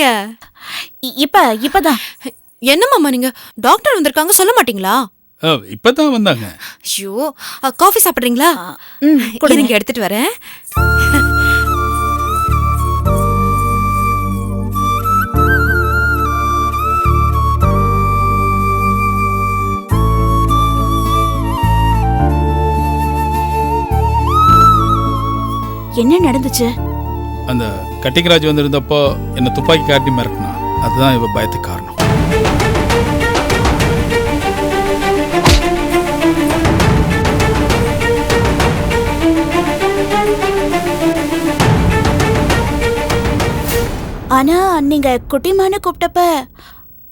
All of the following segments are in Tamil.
இருக்கீங்க? இப்பதான். என்ன மாமா நீங்க? டாக்டர் வந்திருக்காங்க சொல்ல மாட்டீங்களா? இப்பதான் வந்தாங்க. ஐயோ, காஃபி சாப்பிடுறீங்களா? இருங்க எடுத்துட்டு வரேன். என்ன நடந்துச்சு? அந்த கட்டிங்கராஜ் வந்திருந்தப்போ என்ன துப்பாக்கி காட்டி மிரட்டினா. அதுதான் இவ பயத்துக்கு காரணம். ஆனா நீங்க குட்டிமான கூப்பிட்டப்ப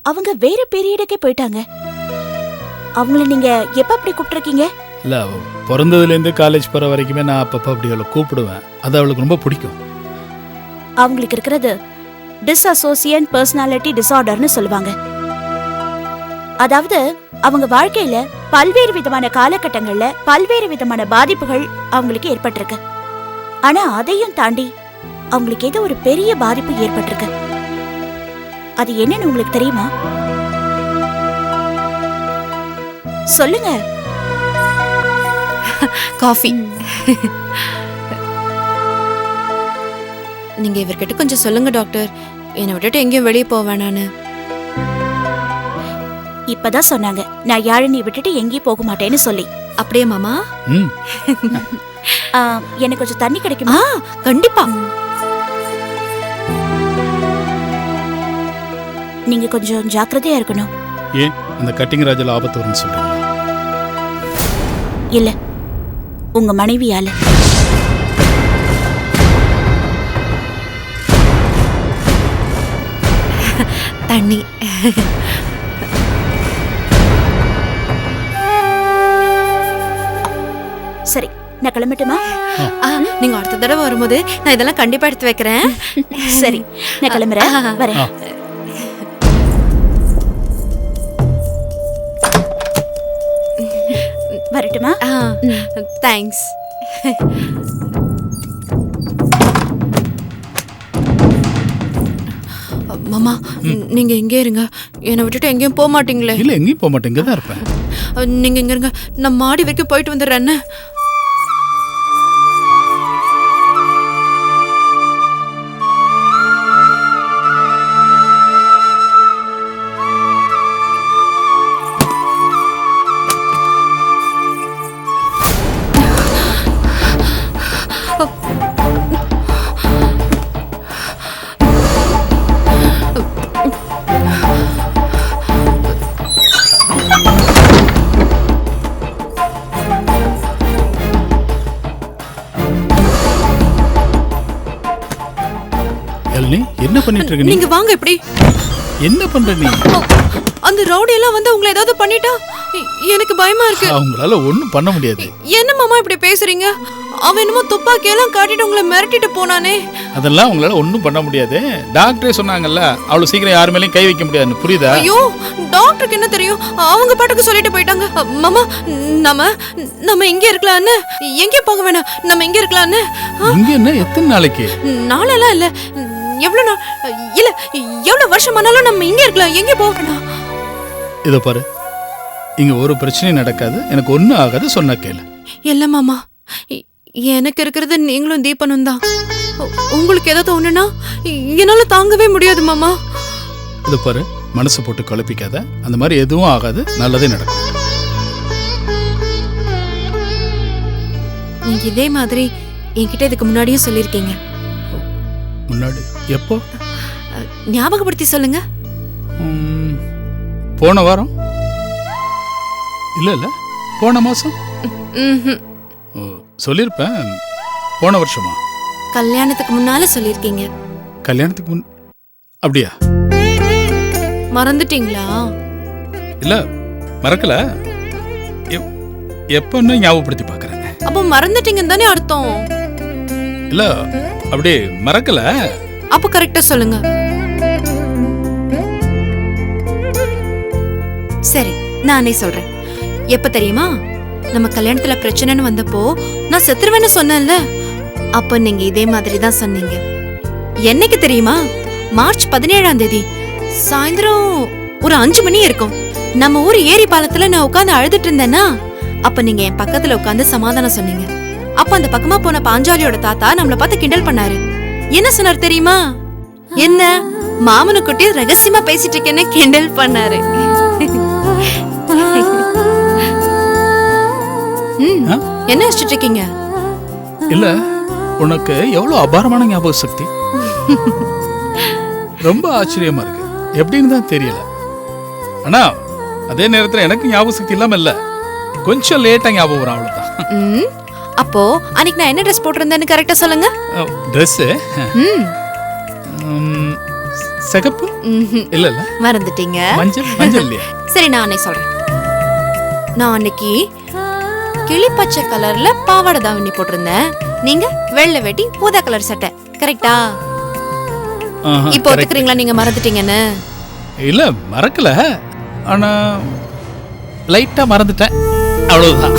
அவங்க வேற பீரியடுக்கே போயிட்டாங்க. அவங்கள நீங்க எப்ப அப்படி கூப்பிட்டுருக்கீங்க? இல்லை, அவள் பிறந்ததுலேருந்து காலேஜ் போகிற வரைக்குமே நான் அப்பப்போ அப்படி அவளை கூப்பிடுவேன். அது அவளுக்கு ரொம்ப பிடிக்கும். அவங்களுக்கு இருக்கிறது டிஸ்அசோசியேட் பர்சனாலிட்டி டிசார்டர்னு சொல்லுவாங்க. அதாவது அவங்க வாழ்க்கையில பல்வேறு விதமான காலகட்டங்கள்ல பல்வேறு விதமான பாதிப்புகள் அவங்களுக்கு ஏற்பட்டிருக்கு. ஆனா அதையும் தாண்டி அவங்களுக்கு ஏதோ ஒரு பெரிய பாதிப்பு ஏற்பட்டிருக்கு. அது என்னன்னு உங்களுக்கு தெரியுமா? சொல்லுங்க. காஃபி. நீங்க இவர்கிட்ட கொஞ்சம் சொல்லுங்க டாக்டர், என்னை விட்டுட்டு எங்கேயும் வெளியே போக வேணான்னு. இப்பதான் சொன்னாங்க நான் யாழினி விட்டுட்டு எங்கேயும் போக மாட்டேன்னு சொல்லி. அப்படியே மாமா? எனக்கு கொஞ்சம் தண்ணி கிடைக்குமா? கண்டிப்பா. நீங்க கொஞ்சம் ஜாக்கிரதையா இருக்கணும். ஏன் அந்த கட்டிங்கராஜில் ஆபத்து வரும்னு சொல்றீங்களா? இல்ல, உங்க மனைவியால. தண்ணி. சரி, நான் கிளம்பட்டுமா? நீங்க அடுத்த தடவை வரும்போது நான் இதெல்லாம் கண்டிப்பா எடுத்து வைக்கிறேன். சரி, நான் கிளம்புறேன். வரேன். வரட்டுமா? தேங்க்ஸ். மாமா, நீங்க எங்கே இருங்க, என்னை விட்டுட்டு எங்கேயும் போக மாட்டீங்களே? இல்லை, எங்கேயும் போக மாட்டேன், இங்கே தான் இருப்பேன். நீங்க எங்க இருங்க, நான் மாடி வரைக்கும் போயிட்டு வந்துடுறேன்னு. என்ன பண்ணிட்டு இருக்க? நீங்க வாங்க. இப்படி என்ன பண்ற நீ? அந்த ரவுடி எல்லாம் வந்து உங்களை ஏதாவது பண்ணிட்டா எனக்கு பயமா இருக்கு. அவங்களால ஒண்ணும் பண்ண முடியாது. என்ன மாமா இப்படி பேசுறீங்க? அவன் என்னமோ துப்பாக்கி எல்லாம் காட்டிட்டு உங்களை மிரட்டிட்டு போனானே. அதெல்லாம் அவங்களால ஒண்ணும் பண்ண முடியாது. டாக்டரே சொன்னாங்கல்ல, அவ்வளவு சீக்கிரம் யார் மேலயும் கை வைக்க முடியாதுன்னு. புரியுதா? ஐயோ, டாக்டருக்கு என்ன தெரியும்? அவங்க பாட்டுக்கு சொல்லிட்டு போயிட்டாங்க. மாமா, நம்ம இங்கே இருக்கலாம்னு. எங்கே போக வேணாம், நம்ம இங்கே இருக்கலாம்னு. இங்க என்ன எத்தனை நாளைக்கு? நாளெல்லாம் இல்ல, எவ்வளவு நாள் இல்ல, எவ்வளவு வருஷமானாலும் நம்ம இங்கே இருக்கலாம். எங்கே போக வேணாம். இதோ பாரு, இங்க ஒரு பிரச்சனையும் நடக்காது, எனக்கு ஒன்னும் ஆகாது, சொன்ன கேளு. இல்ல மாமா, எனக்கு இருக்கிறது நீங்களும் தீபனும் தான். உங்களுக்கு ஏதாவது ஒண்ணுனா என்னால தாங்கவே முடியாது மாமா. இதோ பாரு, மனசு போட்டு குழப்பிக்காத. அந்த மாதிரி எதுவும் ஆகாது, நல்லதே நடக்கும். நீங்க இதே மாதிரி என்கிட்ட இதுக்கு முன்னாடியும் சொல்லிருக்கீங்க. முன்னாடி எப்போ? ஞாபகப்படுத்தி சொல்லுங்க. போன வாரம்? இல்ல இல்ல, போன மாசம் சொல்லிருப்பேன். போன வருஷமா? கல்யாணத்துக்கு முன்னால சொல்லிருக்கீங்க. கல்யாணத்துக்கு முன்? அப்படியா? மறந்துட்டீங்களா? இல்ல, மறக்கல. எப்பன்னு ஞாபகப்படுத்தி பாக்குறேங்க. அப்ப மறந்துட்டீங்கன்னு தானே அர்த்தம். இல்ல, அப்படியே மறக்கல. அப்ப கரெக்டா சொல்லுங்க. சரி, நானே சொல்றேன். எப்ப தெரியுமா? நம்ம கல்யாணத்துல பிரச்சனைன்னு வந்தப்போ நான் செத்துருவேன்னு சொன்னேன்ல, அப்ப நீங்க இதே மாதிரி தான் சொன்னீங்க. என்னைக்கு தெரியுமா? மார்ச் 17ஆம் தேதி சாயந்தரம் ஒரு 5 மணி இருக்கும். நம்ம ஊர் ஏரி பாலத்துல நான் உட்கார்ந்து அழுதுட்டு இருந்தேன்னா அப்ப நீங்க என் பக்கத்துல உட்கார்ந்து சமாதானம் சொன்னீங்க. அப்ப அந்த பக்கமா போன பாஞ்சாலியோட தாத்தா நம்மள பார்த்து கிண்டல் பண்ணாரு. என்ன சொன்னார் தெரியுமா? என்ன மாமனு குட்டி ரகசியமா பேசிட்டு இருக்கேன்னு கிண்டல் பண்ணாரு. என்ன யோசிச்சுட்டு இருக்கீங்க? இல்ல, உனக்கு எவ்வளவு அபாரமான ஞாபக சக்தி. ரொம்ப ஆச்சரியமா இருக்கு. எப்படின்னு தான் தெரியல. ஆனா அதே நேரத்துல எனக்கு ஞாபக சக்தி இல்லாம இல்ல, கொஞ்சம் லேட்டா ஞாபகம் வரும், அவ்வளவுதான். அப்போ அன்னைக்கு நான் என்ன ட்ரெஸ் போட்டிருந்தேன்னு கரெக்டா சொல்லுங்க. ட்ரெஸ் சிகப்பு இல்ல இல்ல, மறந்துட்டீங்க. மஞ்சள். மஞ்சள் இல்லையா? சரி, நான் அன்னைக்கு சொல்றேன். நான் அன்னைக்கு கிளி பச்சை கலர்ல பாவாடை தாவணி போட்டிருந்தேன். நீங்க வெள்ளை வேட்டி ஊதா கலர் சட்டை. கரெக்டா? இப்போ ஒத்துக்கிறீங்களா நீங்க மறந்துட்டீங்கன்னு? இல்ல, மறக்கல. ஆனா லைட்டா மறந்துட்டேன், அவ்வளவுதான்.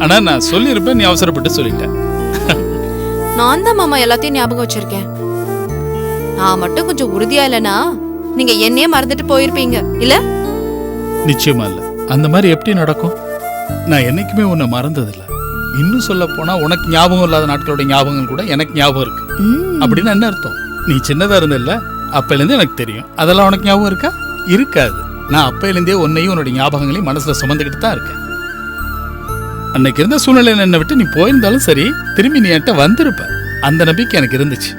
ஆனா நான் சொல்லியிருப்பேன், நீ அவசரப்பட்டு சொல்லிட்டேன். நான் தான் மாமா எல்லாத்தையும் ஞாபகம் வச்சிருக்கேன். நான் மட்டும் கொஞ்சம் உறுதியா இல்லனா நீங்க என்னையே மறந்துட்டு போயிருப்பீங்க இல்ல? நிச்சயமா இல்ல. அந்த மாதிரி எப்படி நடக்கும்? நான் என்னைக்குமே உன்னை மறந்ததில்ல. இன்னும் சொல்ல போனா உனக்கு ஞாபகம் இல்லாத நாட்களோட ஞாபகங்கள் கூட எனக்கு ஞாபகம் இருக்கு. அப்படின்னு என்ன அர்த்தம்? நீ சின்னதா இருந்தல்ல, அப்பையில இருந்து எனக்கு தெரியும். அதெல்லாம் உனக்கு ஞாபகம் இருக்கா? இருக்காது. நான் அப்பையில இருந்தே உன்னையும் உன்னோட ஞாபகங்களையும் மனசுல சுமந்துக்கிட்டு தான் இருக்கேன். அன்னைக்கு இருந்த சூழ்நிலையில என்னை விட்டு நீ போயிருந்தாலும் சரி, திரும்பி நீ என்கிட்ட வந்திருப்ப. அந்த நம்பிக்கை எனக்கு இருந்துச்சு.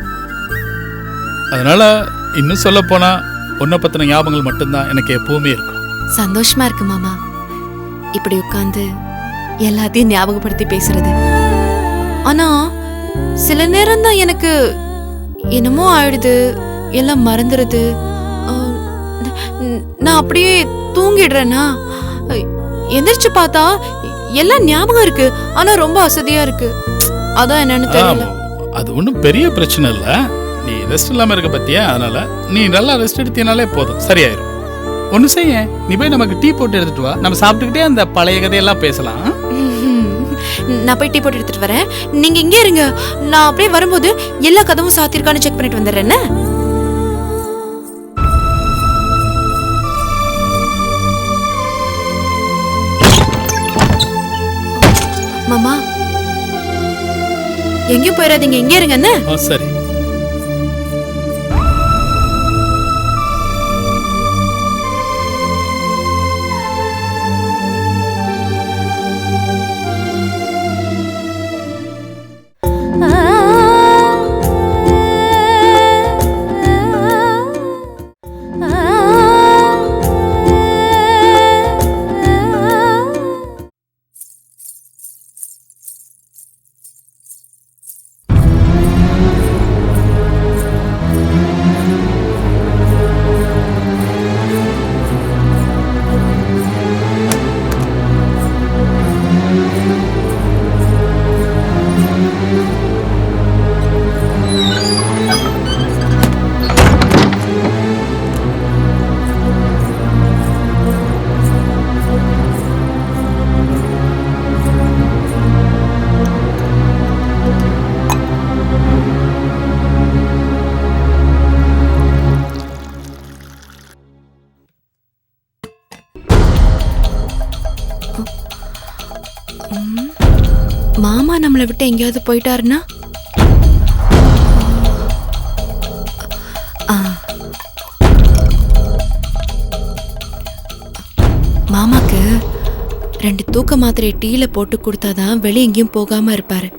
அதனால இன்னும் சொல்ல போனா உன்னை பத்தின ஞாபகங்கள் மட்டும்தான் எனக்கு எப்பவுமே இருக்கும். சந்தோஷமா இருக்கு மாமா, இப்படி உட்கார்ந்து எல்லாத்தையும் ஞாபகப்படுத்தி பேசுறது. ஆனா சில நேரம் தான் எனக்கு என்னமோ ஆயிடுது, எல்லாம் மறந்துடுது. நான் அப்படியே தூங்கிடுறேன்னா, எந்திரிச்சு பார்த்தா எல்லாம் ஞாபகம் இருக்கு, ஆனா ரொம்ப அசதியா இருக்கு. அதான் என்னன்னு தெரியல. அது ஒன்றும் பெரிய பிரச்சனை இல்லை. நீ ரெஸ்ட் இல்லாம இருக்க பத்தியா, அதனால நீ நல்லா ரெஸ்ட் எடுத்தினாலே போதும், சரியாயிரும். ஒண்ணு செய்ய, நீ போய் நமக்கு டீ போட்டு எடுத்துட்டு வா. நம்ம சாப்பிட்டுக்கிட்டே அந்த பழைய கதையெல்லாம் பேசலாம். நான் போய் டீ போட்டு எடுத்துட்டு வரேன், நீங்க இங்கே இருங்க. நான் அப்படியே வரும்போது எல்லா கதவும் சாத்திருக்கான்னு செக் பண்ணிட்டு வந்துடுறேன். மாமா எங்கேயும் போயிடாதீங்க, இங்கே இருங்க. சரி. மாமா நம்மளை விட்டு எங்கேயாவது போயிட்டாருன்னா, மாமாக்கு 2 தூக்க மாத்திரை டீல போட்டு கொடுத்தாதான் வெளியே எங்கேயும் போகாம இருப்பாரு.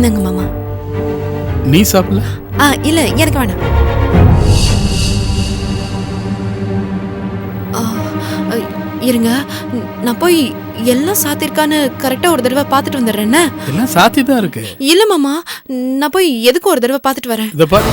இந்தாங்க மாமா. நீ சாப்பிடல? இல்ல எனக்கு வேணாம். ஆ, இருங்க, நான் போய் எல்லாம் சாத்திருக்கான்னு கரெக்டா ஒரு தடவை பார்த்துட்டு வந்துடுறேன். எல்லாம் சாத்தி தான் இருக்கு. இல்ல மாமா, நான் போய் எதுக்கு ஒரு தடவை பார்த்துட்டு வரேன். இத பாரு.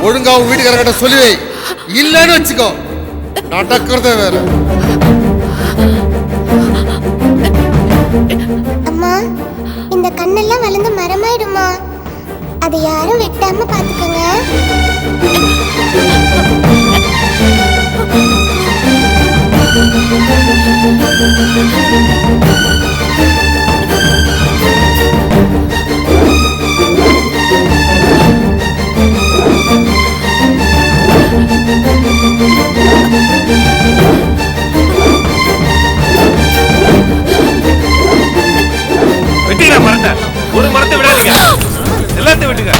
ஒழுங்கா உன் வீட்டுக்காரங்கிட்ட சொல்லி வை. இல்லன்னு வச்சுக்கோ, நடக்கிறதே வேற. அம்மா, இந்த கண்ணெல்லாம் வளர்ந்து மரமாயிடுமா? அதை யாரும் வெட்டாம பாத்துக்கோங்க. வெட்டினா மரத்தை, ஒரு மரத்தை விடாதீங்க, எல்லாத்தையும் வெட்டுங்க.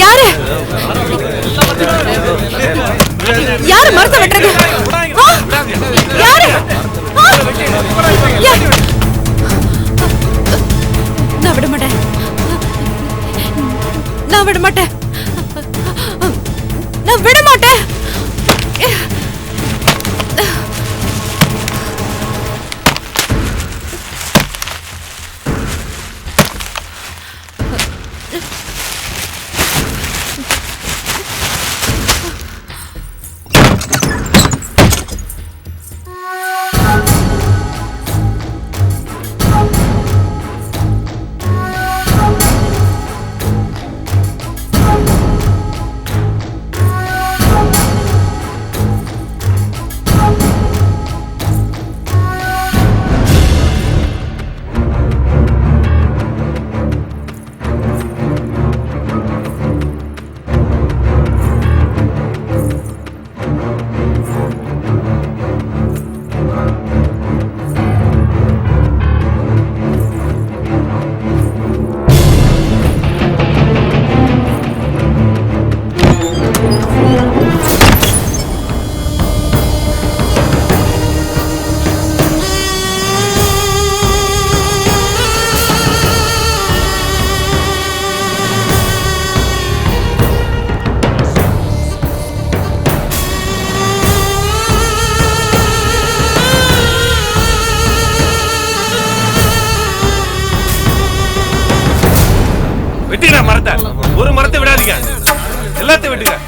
யாரு யாரு மரத்தை வெட்டுறது? யாரு? நான் விட மாட்டேன், நான் விட மாட்டேன், நான் விட மாட்டேன். வெட்டினா மரத்தை, ஒரு மரத்தை விடாதீங்க, எல்லாத்தையும் வெட்டுங்க.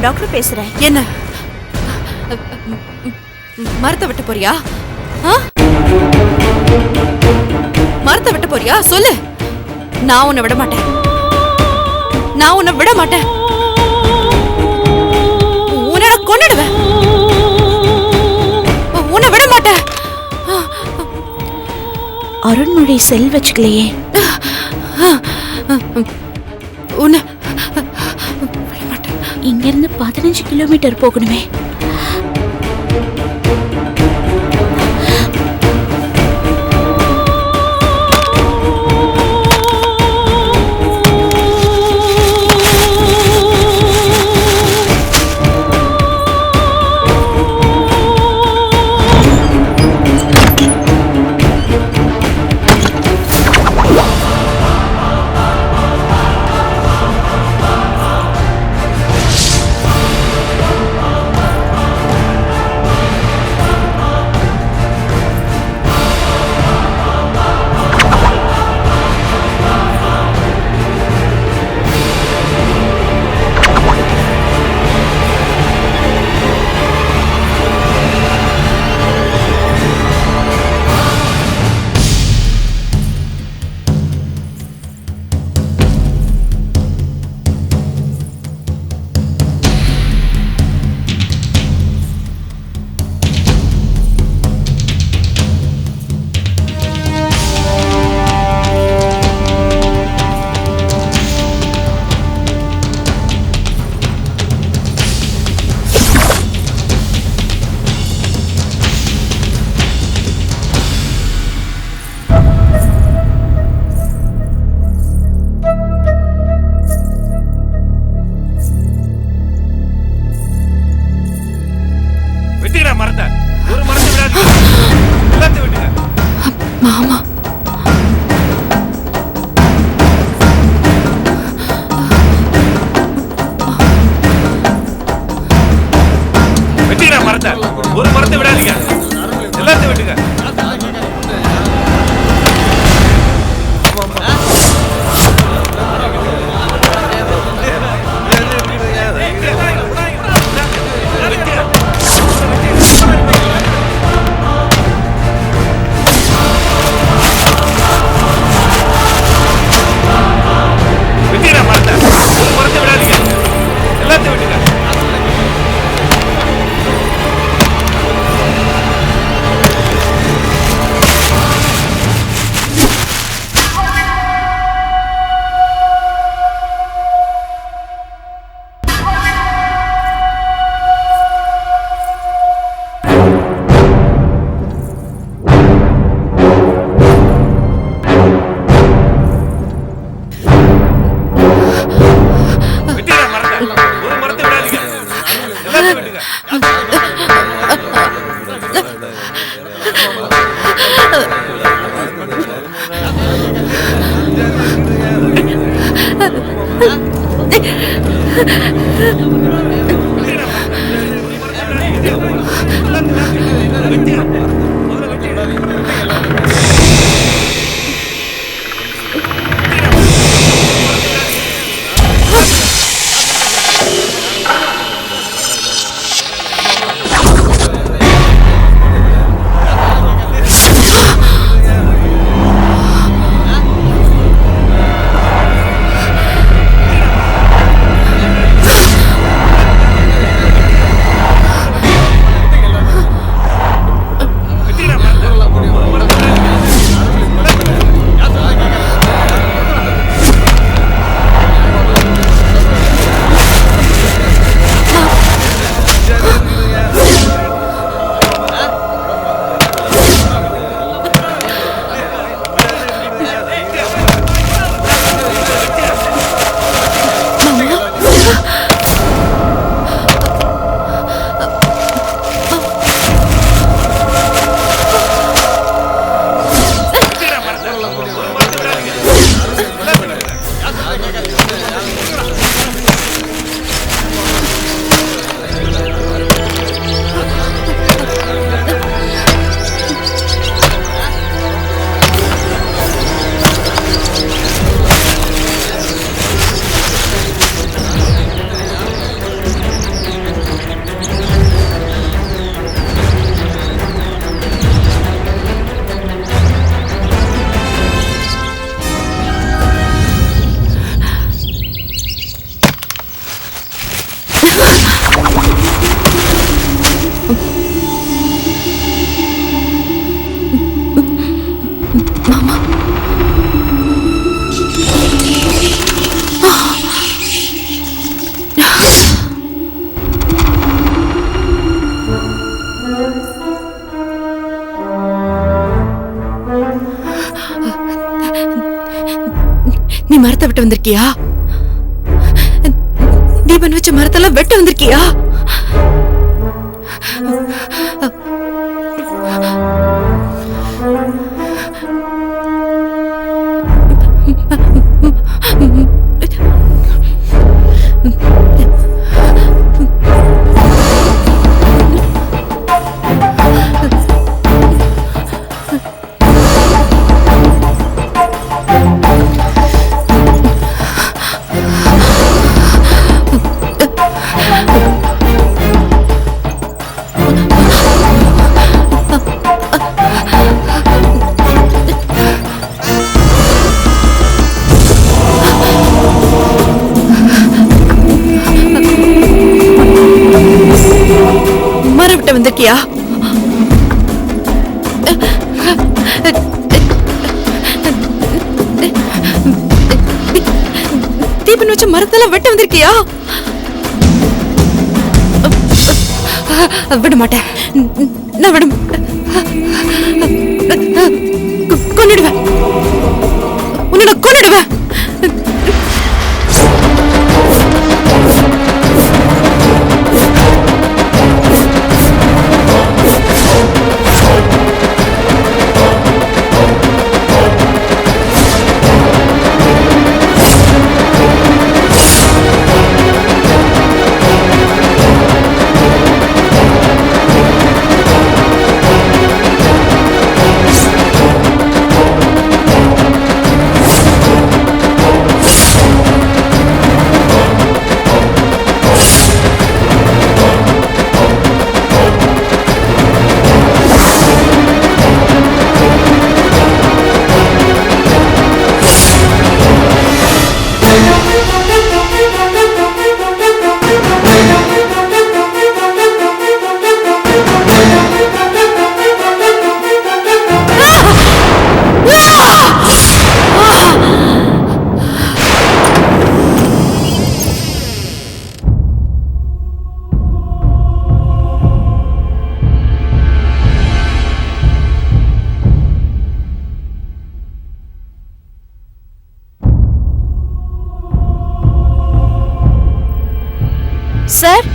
நான் டாக்டர் பேசுறேன். என்ன மரத்தை வெட்ட போறியா? மரத்தை வெட்ட போறியா? சொல்லு. நான் உன்னை விட மாட்டேன். நான் உன்னை விட மாட்டேன். உன்னை கொன்னுடுவேன். உன்னை விட மாட்டேன். அருண்மொழி செல் வச்சுக்கலையே. உன்னை இங்க இருந்து 15 கிலோமீட்டர் போகணுமே. மரத்தை ஒரு மரத்தை விடாதீங்க. எல்லாத்தையும் விட்டுங்க. மாமா வெட்டிடா மரத்தை. ஒரு மரத்தை விடாதீங்க. எல்லாத்தையும் விட்டுங்க. வந்திருக்கியா? தீபன் வச்ச மரத்தெல்லாம் வெட்ட வந்திருக்கியா? மரம் விட்ட வந்திருக்கியா? தீபன் வச்ச மரத்தெல்லாம் வெட்ட வந்திருக்கியா? விட மாட்டேன், நான் விட கொன்னிடுவேன், உன்னோட கொன்னிடுவேன். சார்,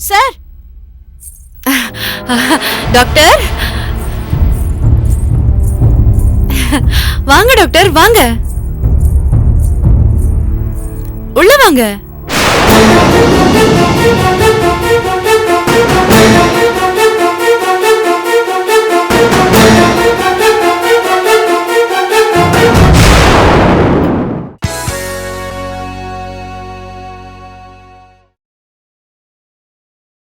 சார், டாக்டர் வாங்க, டாக்டர் வாங்க, உள்ள வாங்க.